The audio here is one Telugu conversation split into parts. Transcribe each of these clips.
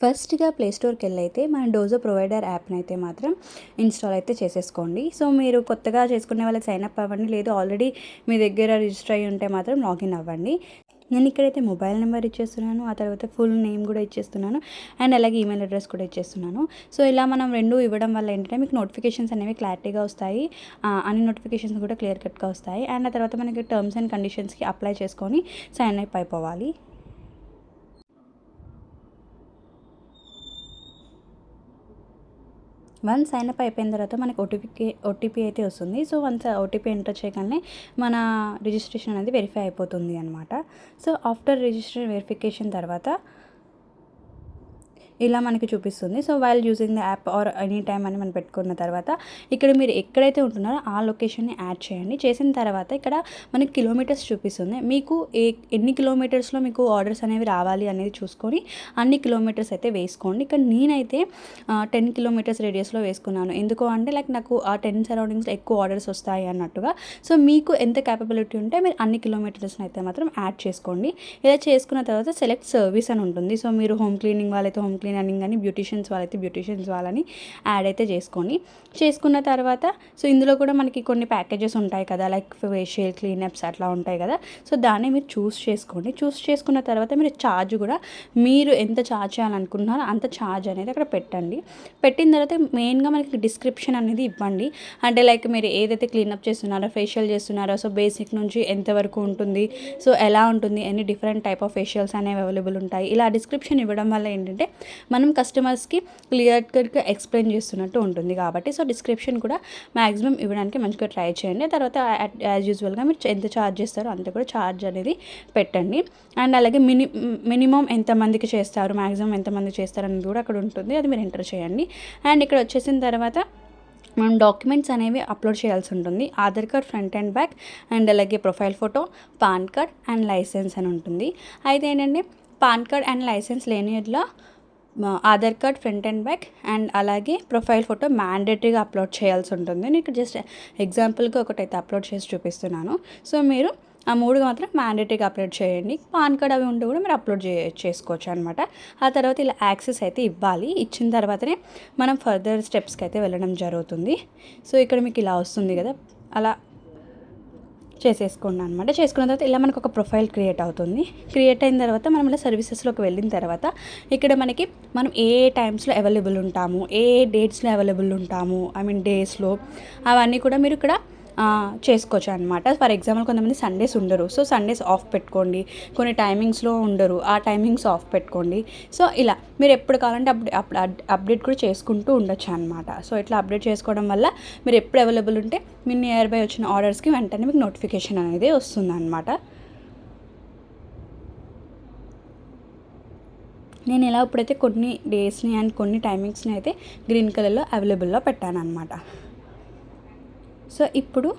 ఫస్ట్‌గా ప్లే స్టోర్‌కెళ్ళైతే మన డోజో ప్రొవైడర్ యాప్‌ని అయితే మాత్రం ఇన్‌స్టాల్ అయితే చేసేసుకోండి. సో, మీరు కొత్తగా చేసుకునే వాళ్ళకి సైన్ అప్ అవ్వండి. లేదు ఆల్రెడీ మీ దగ్గర రిజిస్టర్ అయ్యి ఉంటే మాత్రం లాగిన్ అవ్వండి. నేను ఇక్కడైతే మొబైల్ నెంబర్ ఇచ్చేస్తున్నాను. ఆ తర్వాత ఫుల్ నేమ్ కూడా ఇచ్చేస్తున్నాను. అండ్ అలాగే ఈమెయిల్ అడ్రెస్ కూడా ఇచ్చేస్తున్నాను. సో, ఇలా మనం 2 ఇవ్వడం వల్ల ఏంటంటే మీకు నోటిఫికేషన్స్ అనేవి క్లారిటీగా వస్తాయి. అన్ని నోటిఫికేషన్స్ కూడా క్లియర్ కట్‌గా వస్తాయి. అండ్ ఆ తర్వాత మనకి టర్మ్స్ అండ్ కండిషన్స్‌కి అప్లై చేసుకొని సైన్ అప్ అయిపోవాలి. వన్స్ సైన్ అప్ అయిపోయిన తర్వాత మనకి ఓటీపీ అయితే వస్తుంది. సో, వన్స్ ఓటీపీ ఎంటర్ చేయగానే మన రిజిస్ట్రేషన్ అనేది వెరిఫై అయిపోతుంది అనమాట. సో, ఆఫ్టర్ రిజిస్ట్రేషన్ వెరిఫికేషన్ తర్వాత ఇలా మనకి చూపిస్తుంది. So, while using the app or any time అని మనం పెట్టుకున్న తర్వాత ఇక్కడ మీరు ఎక్కడైతే ఉంటున్నారో ఆ లొకేషన్‌ని యాడ్ చేయండి. చేసిన తర్వాత ఇక్కడ మనకి కిలోమీటర్స్ చూపిస్తుంది. మీకు ఎన్ని కిలోమీటర్స్‌లో మీకు ఆర్డర్స్ అనేవి రావాలి అనేది చూసుకొని అన్ని కిలోమీటర్స్ అయితే వేసుకోండి. ఇక్కడ నేనైతే 10 కిలోమీటర్స్ రేడియస్‌లో వేసుకున్నాను. ఎందుకు అంటే నాకు ఆ 10 సరౌండింగ్స్‌లో ఎక్కువ ఆర్డర్స్ వస్తాయి అన్నట్టుగా. సో, మీకు ఎంత కేపబిలిటీ ఉంటే మీరు అన్ని కిలోమీటర్స్‌ని అయితే మాత్రం యాడ్ చేసుకోండి. ఇలా చేసుకున్న తర్వాత సెలెక్ట్ సర్వీస్ అని ఉంటుంది. సో, మీరు హోమ్ క్లీనింగ్ వాళ్ళైతే హోమ్ క్లీనింగ్ అని, బ్యూటీషియన్స్ వాళ్ళైతే బ్యూటీషియన్స్ వాళ్ళని యాడ్ అయితే చేసుకున్న తర్వాత సో, ఇందులో కూడా మనకి కొన్ని ప్యాకేజెస్ ఉంటాయి కదా, లైక్ ఫేషియల్ క్లీనప్స్ అట్లా ఉంటాయి కదా. సో, దాన్ని మీరు చూస్ చేసుకోండి. చూస్ చేసుకున్న తర్వాత మీరు ఛార్జ్ కూడా మీరు ఎంత ఛార్జ్ చేయాలనుకుంటున్నారో అంత ఛార్జ్ అనేది అక్కడ పెట్టండి. పెట్టిన తర్వాత మెయిన్గా మనకి డిస్క్రిప్షన్ అనేది ఇవ్వండి. అంటే లైక్ మీరు ఏదైతే క్లీనప్ చేస్తున్నారో, ఫేషియల్ చేస్తున్నారో, సో బేసిక్ నుంచి ఎంతవరకు ఉంటుంది, సో ఎలా ఉంటుంది, ఎన్ని డిఫరెంట్ టైప్ ఆఫ్ ఫేషియల్స్ అనేవి అవైలబుల్ ఉంటాయి, ఇలా డిస్క్రిప్షన్ ఇవ్వడం వల్ల ఏంటంటే మనం కస్టమర్స్కి క్లియర్ కట్గా ఎక్స్ప్లెయిన్ చేస్తున్నట్టు ఉంటుంది కాబట్టి సో డిస్క్రిప్షన్ కూడా మ్యాక్సిమం ఇవ్వడానికి మంచిగా ట్రై చేయండి. తర్వాత యాజ్ యూజువల్గా మీరు ఎంత ఛార్జ్ చేస్తారో అంత కూడా ఛార్జ్ అనేది పెట్టండి. అండ్ అలాగే మినిమం ఎంతమందికి చేస్తారు, మ్యాక్సిమం ఎంతమంది చేస్తారు అనేది కూడా అక్కడ ఉంటుంది, అది మీరు ఎంటర్ చేయండి. అండ్ ఇక్కడ వచ్చేసిన తర్వాత మనం డాక్యుమెంట్స్ అనేవి అప్లోడ్ చేయాల్సి ఉంటుంది. Aadhaar card front and back, and అలాగే profile photo, PAN card and license అని ఉంటుంది. అయితే ఏంటంటే పాన్ కార్డ్ అండ్ లైసెన్స్ లేనిలో Aadhaar card front and back and అలాగే ప్రొఫైల్ ఫోటో మ్యాండేటరీగా అప్లోడ్ చేయాల్సి ఉంటుంది. నేను ఇక్కడ జస్ట్ ఎగ్జాంపుల్గా ఒకటైతే అప్లోడ్ చేసి చూపిస్తున్నాను. సో, మీరు ఆ 3 మాత్రం మ్యాండేటరీగా అప్లోడ్ చేయండి. పాన్ కార్డ్ అవి ఉంటే కూడా మీరు అప్లోడ్ చేసుకోవచ్చు అనమాట. ఆ తర్వాత ఇలా యాక్సెస్ అయితే ఇవ్వాలి. ఇచ్చిన తర్వాతనే మనం ఫర్దర్ స్టెప్స్కి అయితే వెళ్ళడం జరుగుతుంది. సో, ఇక్కడ మీకు ఇలా వస్తుంది కదా, అలా చేసేసుకోండి అనమాట. చేసుకున్న తర్వాత ఇలా మనకు ఒక ప్రొఫైల్ క్రియేట్ అవుతుంది. క్రియేట్ అయిన తర్వాత మనం ఇలా సర్వీసెస్లోకి వెళ్ళిన తర్వాత ఇక్కడ మనం ఏ టైమ్స్లో అవైలబుల్ ఉంటాము, ఏ డేట్స్లో అవైలబుల్ ఉంటాము, డేస్లో అవన్నీ కూడా మీరు ఇక్కడ చేసుకోవచ్చు అనమాట. ఫర్ ఎగ్జాంపుల్ కొంతమంది సండేస్ ఉండరు, సో సండేస్ ఆఫ్ పెట్టుకోండి. కొన్ని టైమింగ్స్లో ఉండరు, ఆ టైమింగ్స్ ఆఫ్ పెట్టుకోండి. సో ఇలా మీరు ఎప్పుడు కావాలంటే అప్పుడు అప్డేట్ కూడా చేసుకుంటూ ఉండొచ్చు అనమాట. సో ఇట్లా అప్డేట్ చేసుకోవడం వల్ల మీరు ఎప్పుడు అవైలబుల్ ఉంటే మీ నియర్ బై వచ్చిన ఆర్డర్స్కి వెంటనే మీకు నోటిఫికేషన్ అనేది వస్తుందన్నమాట. నేను ఇలా ఇప్పుడైతే కొన్ని డేస్ని అండ్ కొన్ని టైమింగ్స్ని అయితే గ్రీన్ కలర్లో అవైలబుల్లో పెట్టాను అనమాట. సో ఇప్పుడు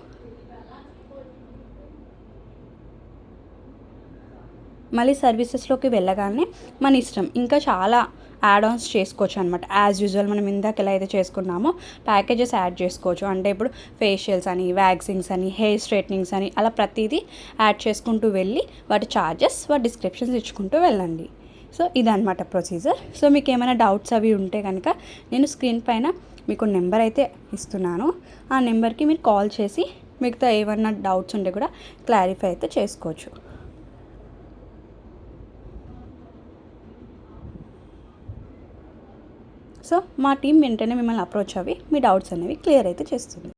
మళ్ళీ సర్వీసెస్లోకి వెళ్ళగానే మన ఇష్టం ఇంకా చాలా యాడ్ ఆన్స్ చేసుకోవచ్చు అనమాట. యాజ్ యూజువల్ మనం ఇందాక ఎలా అయితే చేసుకున్నామో ప్యాకేజెస్ యాడ్ చేసుకోవచ్చు. అంటే ఇప్పుడు ఫేషియల్స్ అని, వ్యాక్సింగ్స్ అని, హెయిర్ స్ట్రైట్నింగ్స్ అని అలా ప్రతిదీ యాడ్ చేసుకుంటూ వెళ్ళి వాటి ఛార్జెస్, వాటి డిస్క్రిప్షన్స్ ఇచ్చుకుంటూ వెళ్ళండి. సో ఇదన్నమాట ప్రొసీజర్. సో మీకు ఏమైనా డౌట్స్ అవి ఉంటే కనుక నేను స్క్రీన్ పైన మీకు నెంబర్ అయితే ఇస్తున్నాను. ఆ నెంబర్కి మీరు కాల్ చేసి మిగతా ఏమన్నా డౌట్స్ ఉంటే కూడా క్లారిఫై అయితే చేసుకోవచ్చు. సో మా టీం వెంటనే మిమ్మల్ని అప్రోచ్ అవ్వి మీ డౌట్స్ అనేవి క్లియర్ అయితే చేస్తుంది.